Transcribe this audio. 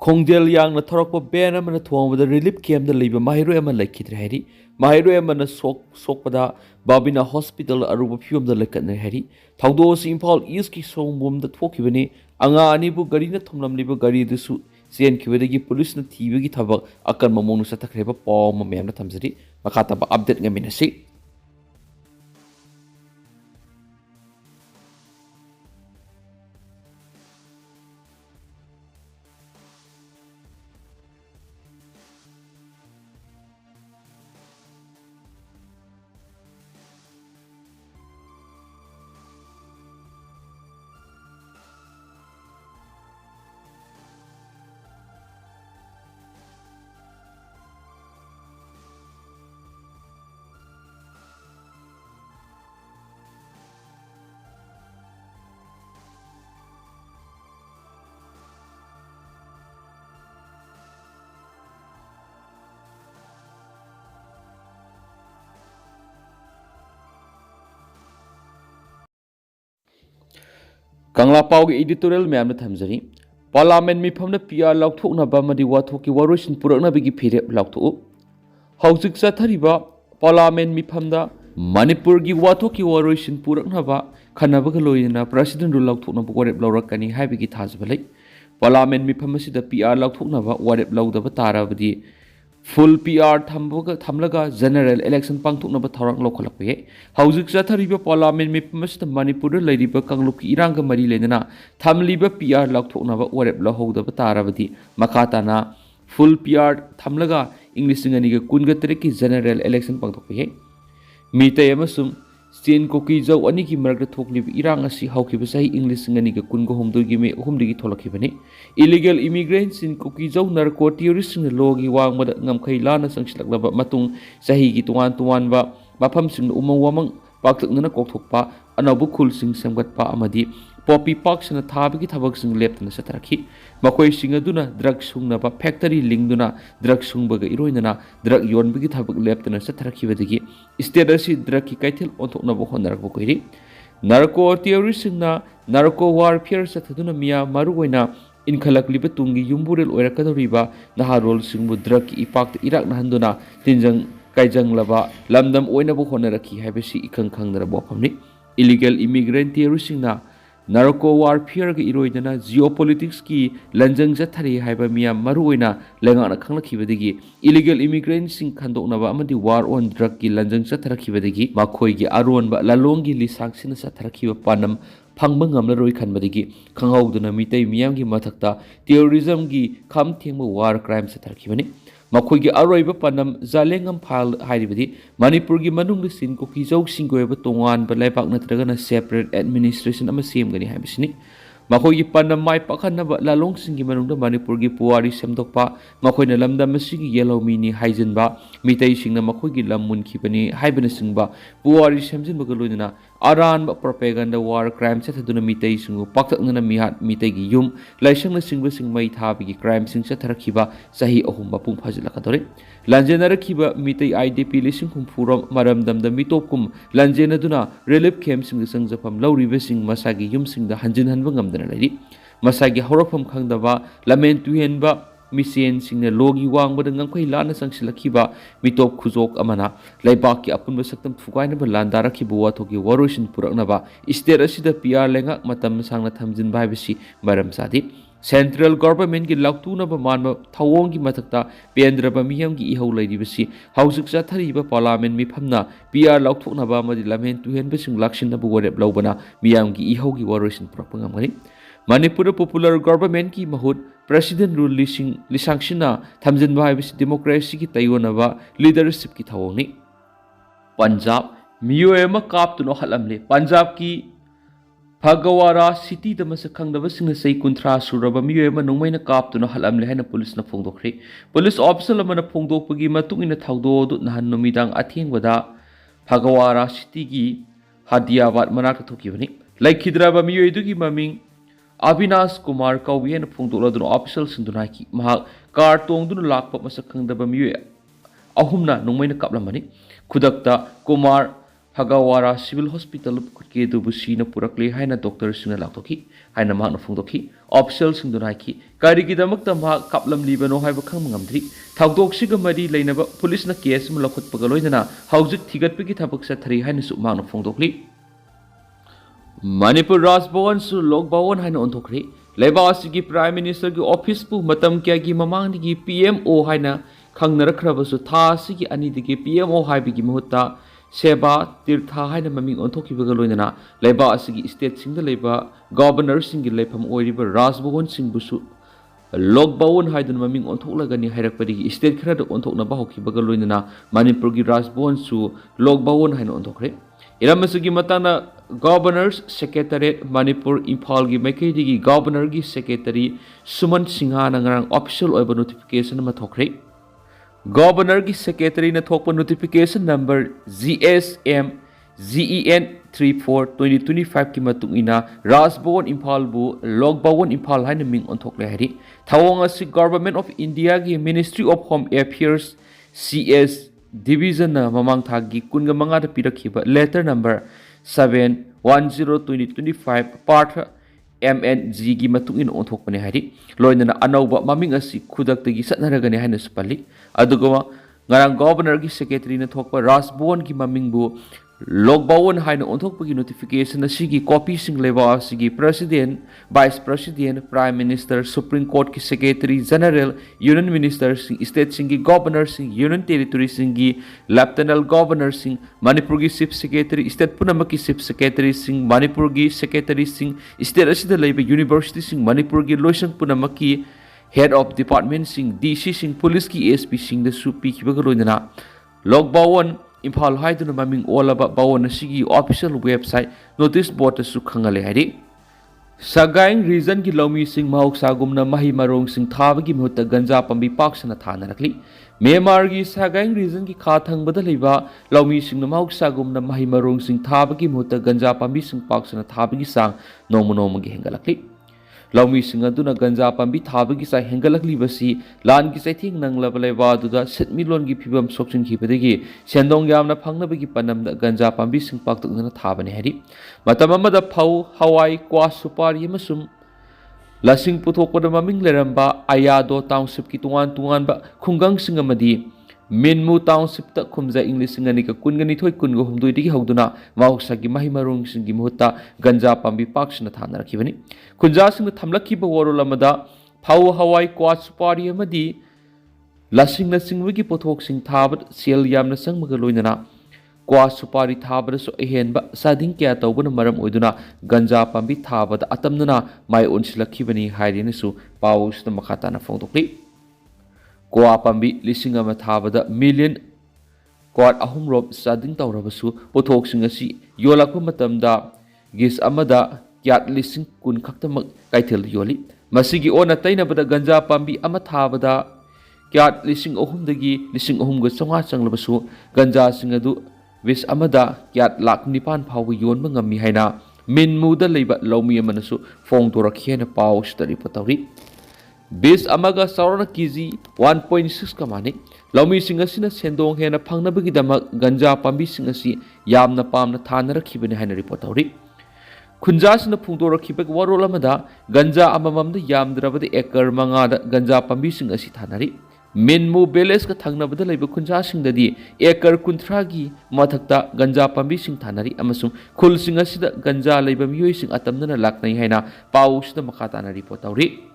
Khongdel yang na thorok pa ben amana thongda relief camp da leiba mahiro ama laikhidre hari mahiro amana sokpada babina hospital aruba phium da lekatne hari thawdo si Imphal East ki songbom da thokibani anga ani bu gari na thomlam liba gari dusu sen khibadagi police na thibagi thabak akan mamonu sa takhreba pawm ma mem na thamjari makata ba update ngaminasi Kangla Pau ki editorial ma'am ने थमजरी parliament मिफम PR लाउथोकनाबा मदि वाथोकी वारोइसिन पुरकनाबगी फिरे लाउथो हौजिक जाथरिबा parliament मिफमदा मणिपुर की वाथोकी वारोइसिन पुरकनाबा खनाबगा लोइना प्रेसिडेंट रुल लाउथोकनाबा वारेप लाउरकनी हाइबगी थाजबलै पार्लियामेंट मिफम असिदा PR लाउथोकनाबा वारेप लाउदबा ताराबदी full PR thamlaga general election pangthoknaba thorang lokhalakpe hauzik jathariba parliament mipmasda manipur leiriba kangluk iranga mari lenana thamliba PR laukthoknaba warep lahodaba tarabadi makatana full PR thamlaga english ngani ga kunga tereki general election pangthokpe Meitei amasum Stin Kuki jau ani ki maragda thoklib irang asi haukiba sahi english ngani ga kungo homdurgi me humdigi tholakibani illegal immigrants in Kuki jau narco terrorist ng logi wangmada ngamkhai lana sangsilaklaba matung sahi gi tuan ba mafam sing umang wamang paktakna kokthokpa anabu khul sing samgatpa amadi poppy park sina thabigi thabak sing leptana sataraki makoi sing aduna drug sungna ba factory lingduna drug sungbaga iroinana drug yonbigi thabak leptana sataraki badagi state asi drug ki kaithil onthokna bo honarak koiri narco terrorist na narco warfare sathaduna miya marugoina inkhalakliba tungi yumburel oirakadoriba naharol singbu drug ki ipak irak nahanduna tinjang kaijang laba lamdam oina bo honaraki haibasi ikang khangnara bo phamni illegal immigrant terrorist na narco warfare ki iroidana geopolitics ki lanjang jathari haiba miya maruoina lengana khanglakhibadagi illegal immigrants sing khandoknaba amadi war on drug ki lanjang jatharakhibadagi makhoi gi Aronba lalong gi lisangsina satharakhiba panam phangba ngamla roi khanbadagi khanghauduna Meitei miyam gi mathakta terrorism gi kham thengba war crime satharakibani makhoi gi aroiba panam zalengam phal hairibadi manipur gi manung sin ko ki jau singgoeba tongan ba laipak natragana separate administration ama semgani haibisini makhoi gi panam mai pakhanna ba lalong singi manungda manipur gi puari semdokpa makhoi na lamdam masigi yellow mini haijinba Meitei singna makhoi gi lamun khibani haibana singba puari semjinba galoina Aronba propaganda war crime sathaduna Meitei singu paktakna mihat Meitei gi yum laisangna singba singmai thabigi crime sing satharakhiba sahi ahumba pung phajilakadore lanjenarakhiba Meitei IDP lising khumfuram maramdamda mitopkum lanjenaduna relief camp sing sangjapam lauriba sing masagi yum singda hanjin hanba ngamdana lari masagi horakpham khangdaba lamen tuhenba misen singna logi wangbada ngangkhoi lana sangsilakhiba mitop khuzok amana laibak ki apunba saktam thukaina ba landarakhiba wathoki waroisin puraknaba state asida PR lenga matam sangna thamjin baibasi maram sadi central government ki laktuna ba manba thawong ki mathakta pendraba miyam ki ihau lairibasi hausik jathariba parliament mi phamna PR laukthokna ba madi lamen tuhen basing laksin na bu warep laubana miyam ki ihau ki waroisin purakpa ngamani Manipur popular government ki mahut president rule lisangshina thamjin ba haibisi democracy ki tayonaba leadership ki thawongni Punjab miyoema kaptuno halamle Punjab ki Phagawara city da masakhangdaba singna sei kunthra suraba miyoema nongmaina kaptuno halamle haina police na phongdokhre police officer lamana phongdokpagi matungina thawdo du nahan nomidang athengbada Phagawara city ki Hadiabad manakta thokibani laikhidraba miyoedu ki maming Avinash Kumar Kauyen Pungdula official Sindunaki, Mahak, Kartong Dunlak, Masakang the Bamu Ahumna, no main Kaplamani, Kudakta, Kumar, Hagawara Civil Hospital Kuki Dubushina Purakli Haina Doctor Sina Latoki, Haina Mana Fundoki, Official Sindunaki, Kariki the Muktama, Kaplam Libano Hibakam Tagdok Sigamadi Lanaba, Police na case Mulakut Pagaloidana, Housik Tigat Piki Tabaksa Tari Haina Submano Fundokli. Manipur Rasbowan Su Logbawan Haina Ontokri, Lebasigi Prime Minister Office Pu Matam Kiagi Mamangigi PMO Haina, Kangnakrabasu Tasigi Anidigi PMO Hibigi Muta. Seba Tirtha Haina Maming Ontoki Bagaloina, Leba Asigi State Sing the Leba, Governor Sing Lepam Oiver, Rasbon Sing Busu, Logbawon Haiden Maming Ontolagani Hirakpadi, State Credit Ontokna Bahoki Bagaloina, Manipurgi Rasbon Su, Logbawon Hain Ontokre, Iramasugi Matana, Governor's Secretary, Manipur Impalgi Mekedi, Governorgi Secretary, Suman Singhanang, official over notification Matokre. Governor ki Secretary na thokpa notification number GSM GEN 34 2025 ki matung ina Rasbon Impal bu Logbawon Impal haina ming onthokle hari thawang asi Government of India ki Ministry of Home Affairs CS Division na mamang thagi kunga manga da pirakhiba letter number 710/2025 part MNG gi matung in onthokpane hari loinana anauba maming asi khudaktagi satnaragane haina supali adugo ngarang governor gi secretary na thokpa Rasbon gi maming bu Logbawon haina onthokpagi notification asigi copy sing leba asigi president vice president prime minister supreme court ki secretary general union minister sing state sing gi governor sing union territory sing gi lieutenant governor sing manipur gi chief secretary state punama ki chief secretary sing manipur gi secretary sing state asida leba university sing manipur gi loisan punama ki head of department sing DC sing police ki ASP sing da supi ki bagaloina Logbawon Impal Haiduna Maming Olaba Bawon Sigi official website notice board su khangale hari Sagaing reason ki Lomi Sing Mahok Sagumna Mahi Marong Sing Thabagi Muta Ganja Pambi Paksana Thanarakli Myanmar gi Sagaing reason ki Khathang Badaliba Lomi Sing Mahok Sagumna Mahi Marong Sing Thabagi Muta Ganja Pambi Sing Paksana Thabagi Sang Nomonomagi Hengalakli Laumi Sing aduna Ganja Pambi Thabagi Sa Hengalakli Basi Lan ki Saithing Nang Labaleva Duda Setmilon gi Pibam Sokchin Kipedagi Sendong Yamna Pangnabagi Panam Ganja Pambi Sing Paktukna Thabane Hari Matamamada Pau Hawaii Kwa Supari Masum Lasing Putokoda Maming Leramba Ayado Township ki Tungan ba Khungang Singamadi Minmu Township ta Khumza English Singanika Kungani Thoi Kungo Humdui Digi Hauduna Mahoksagi Mahimarung Singi Muhutta Ganja Pambi Paksana Thanarakibani Kunja Sing Thamlaki Bawarolamada Pau Hawaii Kwa Supari Amadi Lasing na Singwigi Potok Sing Thabat Siel Yamna Sangmagaloinana Kwa Supari Thabada so Ehenba Sading Kya Tawbana Maram Oiduna Ganja Pambi Thabada Atamnana Mai Unsilakibani Haidinisu Paus na Makatana Fongtokli Kwa Pambi Lisingama Thabada million Kwat Ahum Rob Sading Tawrabasu Potok Singasi Yolakwa Matamda Gis Amada Kyat Lising Kun Kaktamak Kaitil Yoli Masigi Ona Tainabada Ganja Pambi Amathabada Kyat Lising Ohumdagi Lising Ohumga Songa Sanglabasu Ganja Singadu Vis Amada Kyat Lak Nipan Pawi Yon Mangami Haina Min Muda Leba Lomi Amanasu Fong Torakiana Paus Tari Potari Bis Amaga Saurana Kizi 1.6 Kamani Lomi Singasina Sendong Hena Pangnabagi Dama Ganja Pambi Singasi Yamna Pamna Tanara Kibani Haina Reportari Kunjasina Pungdora Kibak Warolamada Ganja Amamam the Yamdrabadi Ekar Mangada Ganja Pambi Singasi Tanari Minmu Beles ka Thangnabada Leba Kunjasing Dadi Ekar Kuntragi Mathakta Ganja Pambi Sing Tanari Amasum Kul Singasida Ganja Leba Miyoi Sing Atamna Laknai Haina Paus the Makatana Reportari